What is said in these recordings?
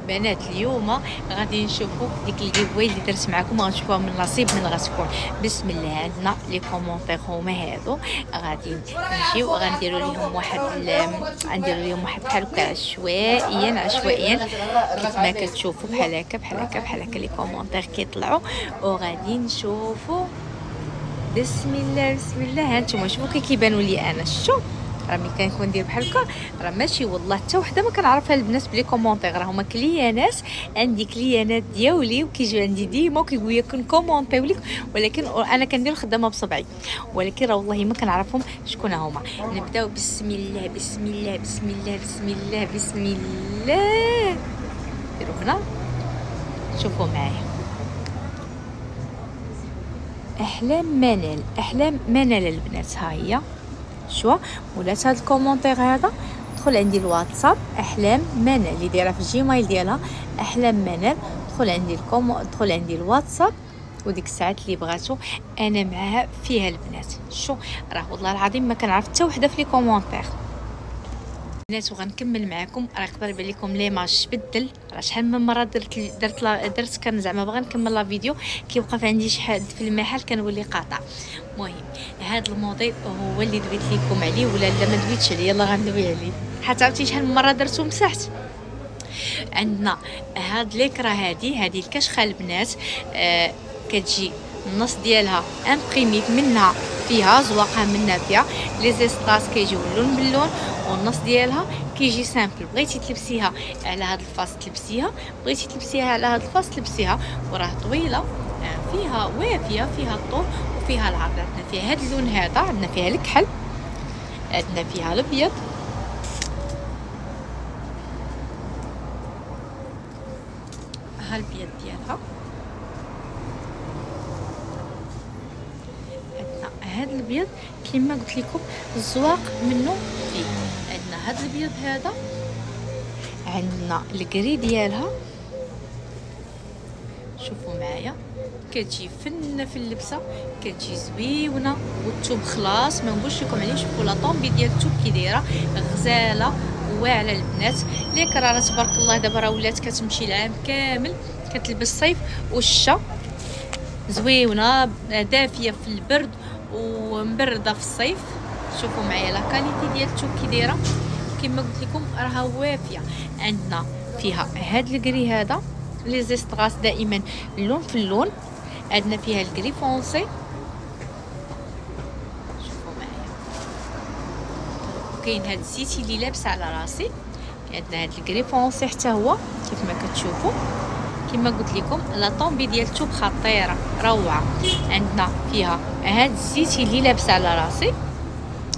بنات اليوم غادي نشوفوا ديك الجيفوي اللي درت معكم، غنشوفوها من نصيب من غتكون. بسم الله. عندنا لي كومونتير هما هادو، غادي نجيو غنديروا لهم واحد غنديروا لهم واحد بحال هكا عشوائيا كيف ما كتشوفوا، بحال هكا بحال هكا لي كومونتير كيطلعوا، وغادي نشوفوا. بسم الله بسم الله. ها نتوما شوفوا كي كيبانوا لي انا. شوف راه ملي كنكون ندير بحال هكا راه ماشي والله حتى وحده ما كنعرفها البنات بلي كومونتير، راه هما كليانات عندي، كليانات ديالي وكيجيو عندي ديما وكيقولوا لي كنكومونطيو لك، ولكن انا كندير خدامه بصبعي، ولكن راه والله ما كنعرفهم شكون هما. نبداو بسم الله بسم الله بسم الله بسم الله بسم الله. ديروا هنا شوفوا معايا. احلام منال البنات، ها هي شو ولات هاد الكومونتير هذا. دخل عندي الواتساب احلام منال اللي دايره في الجيميل ديالها احلام منال، دخل عندي الواتساب، وديك الساعات اللي بغاتو انا معاها فيها البنات. شو راه والله العظيم ما كنعرف حتى وحده في لي كومونتير الناس. وغنكمل معكم، راه يقدر يبان لكم ليماج بدل، راه شحال من مره درت كان زعما باغا نكمل لا فيديو كيوقف عندي شي حد في المحل كنولي قاطع. المهم هذا الموديل هو اللي دويت لكم عليه، ولا لا ما دويتش عليه، يلا غندوي عليه حتى عرفتي شحال من مره درتو مسحت. عندنا هاد ليكرا، هذه الكشخه البنات، كتجي النص ديالها امبريمي، منها فيها زواقها، منها فيها لي زيسباس كيجيو اللون باللون، والنص ديالها كيجي سامبل. بغيتي تلبسيها على هذا الفاس تلبسيها، بغيتي تلبسيها على هذا الفاس تلبسيها. وراه طويله، فيها وافيه، فيها الطول وفيها العرض. عندنا فيها هذا اللون هذا، عندنا فيها الكحل، عندنا فيها الابيض، ها البيض ديالها، هذا الابيض كما قلت لكم الزواق منه فيه. عندنا هذا الابيض هذا، عندنا الكري ديالها، شوفوا معايا كتجي فنه في اللبسه، كتجي زويونه، والثوب خلاص ما نقولش لكم عليه. شوفوا لا طومبي ديال الثوب كي دايره غزاله واعره البنات. ليك راه تبارك الله دابا راه ولات كتمشي العام كامل، كتلبس صيف والشتا، زويونه دافيه في البرد ومبرده في الصيف. شوفوا معايا لا كاليتي ديال الثوب كي دايره، كما قلت لكم راها وافيه. عندنا فيها هاد الكري هذا، لي زيستغاس دائما اللون في اللون. عندنا فيها الكري فونسي، شوفوا معايا. وكاين هاد الزيتي اللي لابسه على راسي، عندنا هاد الكري فونسي حتى هو كيف ما كتشوفوا. كما قلت لكم لا طومبي ديال الثوب خطيره روعه. عندنا فيها هاد الزيتي اللي لابسه على راسي،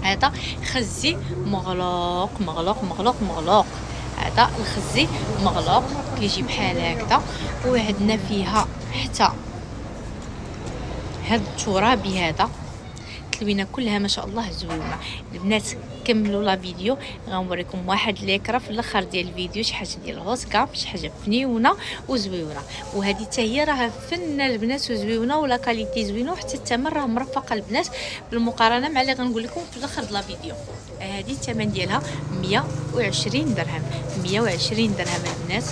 هذا خزي مغلوق مغلوق مغلوق مغلوق، هذا الخزي مغلوق كيجي بحال هكذا. وعندنا فيها حتى هذا الترابي، هذا التلوينه كلها ما شاء الله زوينه. البنات كملوا لا فيديو، غنوريكم واحد ليكرا في الاخر ديال الفيديو، شي حاجه ديال الهوسكا، شي حاجه فنيونه وزويونه. وهذه حتى هي راه فنه البنات وزويونه، ولا كاليتي زوينه، وحتى الثمن راه مرفقه البنات بالمقارنه مع اللي غنقول لكم في الاخر ديال لا فيديو. هذه الثمن ديالها 120 درهم، 120 درهم البنات.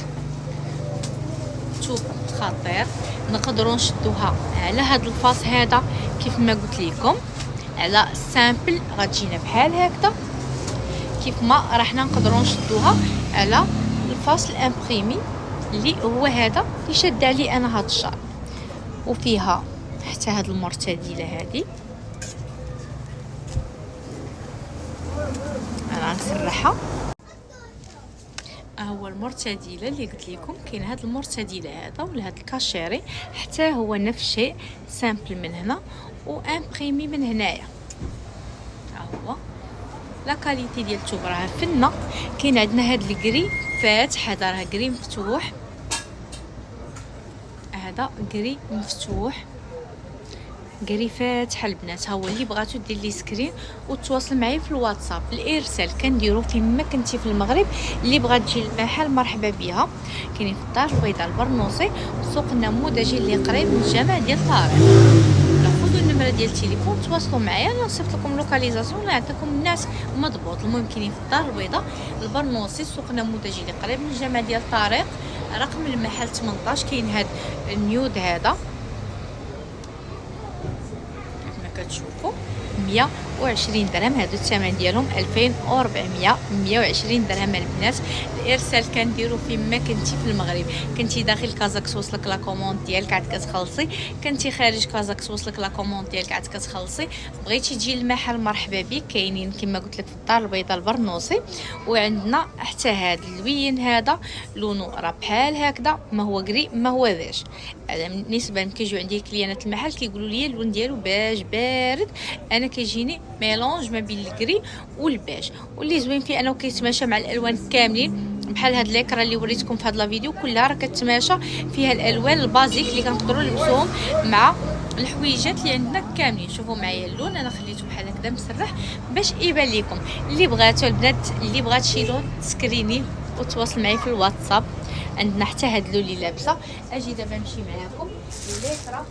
توب خطير، نقدروا نشدوها على هذا الفاس هذا كيف ما قلت لكم، على السامبل غتجينا بحال هكذا، كيف ما راحنا نقدروا نشدوها على الفاس الامبريمي اللي هو هذا اللي شد عليه انا هذا الشعر. وفيها حتى هاد المرتديله هذه، انا نسرحها. هو المرتديله اللي قلت لكم، كاين هاد المرتديله هذا ولا هاد الكاشيري حتى هو نفس الشيء، سامبل من هنا وامبريمي من هنايا. هو لا كاليتي ديال الثوب راه فنه. كاين عندنا هاد الكري فاتح، هذا راه كري مفتوح، هذا كري مفتوح، كري فاتح البنات. هو اللي بغاتو دير لي سكرين وتواصل معايا في الواتساب. الارسال كنديرو فين ما كنتي في المغرب، اللي بغات تجي للمحل مرحبا بها. كاينين في الدار البيضاء البرنوصي، سوق النموذجي اللي قريب من الجامع ديال طارق. خذوا النمره ديال التليفون تواصلوا معايا، انا نصيفط لكم لوكاليزاسيون نعطيكم الناس مضبوط. المهم كاينين في الدار البيضاء البرنوصي، سوق النموذجي اللي قريب من الجامع ديال طارق. رقم المحل 18 كاين هاد النيود هذا كما كتشوفوا 120 درهم. هادو الثمن ديالهم 2400 120 درهم البنات. الارسال كنديرو فيما كنتي في المغرب، كنتي داخل كازاكس وصلك لا كوموند ديالك عاد كتخلصي، كنتي خارج كازاكس وصلك لا كوموند ديالك عاد كتخلصي. بغيتي تجي للمحل مرحبا بك، كاينين كما قلت لك في الدار البيضاء البرنوسي. وعندنا حتى هذا اللوين هذا لونو راه بحال هكذا، ما هو كري ما هو بيج. بالنسبه كيجيو عندي كليانات المحل كيقولوا لي اللون ديالو بيج بارد، انا كيجيني ميلونج ما بين الكري والبيج. واللي زوين فيه انه كيتماشى مع الالوان كاملين، بحال هاد ليكرا اللي وريتكم في هاد لا فيديو كلها راه كتماشى فيها الالوان البازيك اللي كنقدروا نلبسوهم مع الحويجات اللي عندنا كاملين. شوفوا معايا اللون، انا خليته بحال هكذا مسرح باش يبان لكم. اللي بغاتو البنات اللي بغات شي لون تسكريني وتواصل معي في الواتساب. عندنا حتى هاد اللون اللي لابسه. اجي دابا نمشي معاكم الليكرا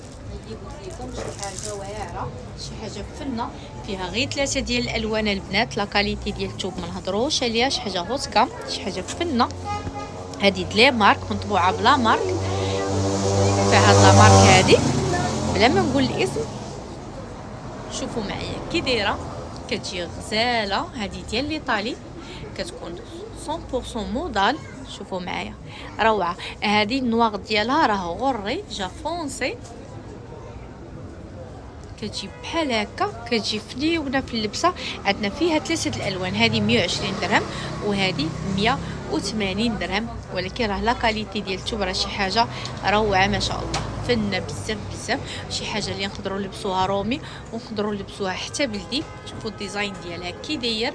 اللي قلت لكم شي حاجه واعره، شي حاجه فنه فيها غير 3 ديال الالوان البنات. لا كاليتي ديال الثوب ما نهضروش عليها، شي حاجه هوسكا، شي حاجه فنه. هذه دلي مارك مطبوعه بلا مارك، فهاد لا مارك هذه بلا ما نقول الاسم. شوفوا معايا كي دايره، كتجي غزاله. هذه ديال ليطالي، كتكون 100% مودال. شوفوا معايا روعه. هذه النواغ ديالها راه غوري جا فونسي، كتجي بحال هكا، كتجي فنيونه في اللبسه. عندنا فيها 3 الالوان، هذه 120 درهم وهذه 180 درهم. ولكن راه لا كاليتي ديال الثوب راه شي حاجه روعه ما شاء الله، فنه بزاف بزاف. شي حاجه اللي نقدروا نلبسوها رومي ونقدروا نلبسوها حتى بلدي. شوفوا الديزاين ديالها كي داير،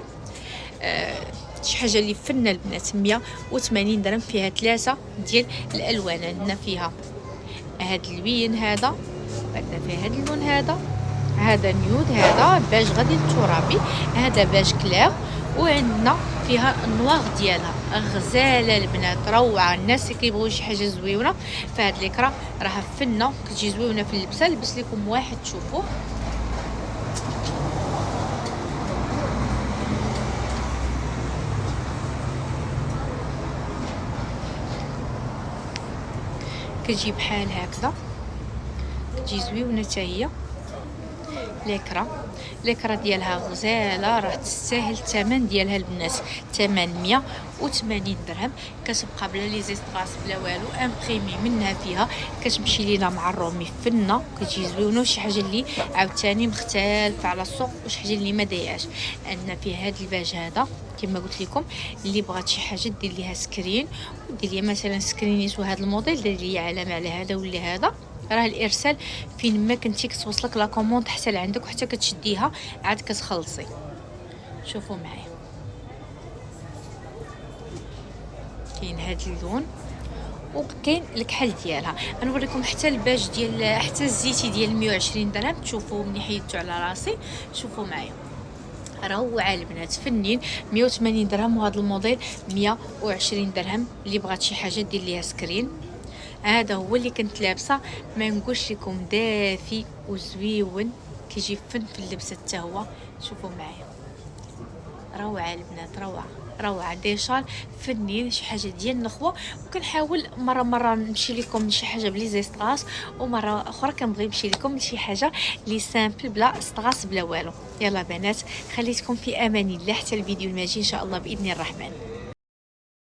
شي حاجه اللي فنه البنات. 180 درهم فيها 3 ديال الالوان. عندنا فيها هاد اللوين هذا، عندنا فيها هاد اللون هذا نيود، هذا باج غادي الترابي، هذا باج كلير. وعندنا فيها النواغ ديالها غزاله البنات، روعه. الناس اللي كيبغيو شي حاجه زويونه فهاد ليكرا راها فنه، كتجي زويونه في اللبسه. لبس لكم واحد تشوفوا كتجي بحال هكذا، كتجي زويونه حتى هي. ليكرا ديالها غزاله، راه تستاهل الثمن ديالها البنات. 880 درهم. كتبقى بلا لي زيسطاس بلا والو، امبريمي منها فيها، كتمشي لينا مع الرومي فنه، كتجي زوينه. شي حاجه اللي عاوتاني مختلفه على السوق، وشي حاجه اللي ما داياش. عندنا فيها هاد الباج هذا كما قلت لكم، اللي بغات شي حاجه دير ليها سكرين ودير ليها مثلا سكرينيت وهذا الموديل دير ليا علامه على هذا ولا هذا. راه الارسال فين ما كنتي كتوصلك لا كوموند حتى لعندك، وحتى كتشديها عاد كتخلصي. شوفوا معايا كاين هذا اللون وكاين الكحل ديالها. غنوريكم حتى الباج ديال حتى الزيتي ديال 120 درهم. تشوفوا ملي حيدتو على راسي. شوفوا معايا روعه البنات، فنين. 180 درهم وهذا الموديل 120 درهم. اللي بغات شي حاجه دير ليها سكرين. هذا هو اللي كنت لابسه، ما نقولش لكم دافي وزويون، كيجي فن في اللبسه حتى هو. شوفوا معايا روعه البنات، روعه ديشار فنين، شي حاجه ديال النخوه. وكنحاول مره نمشي لكم لشي حاجه بلي زي ستراس، ومره اخرى كنبغي نمشي لكم لشي حاجه لي سامبل بلا ستراس بلا والو. يلا بنات، خليتكم في امان الله حتى الفيديو الماجي ان شاء الله باذن الرحمن.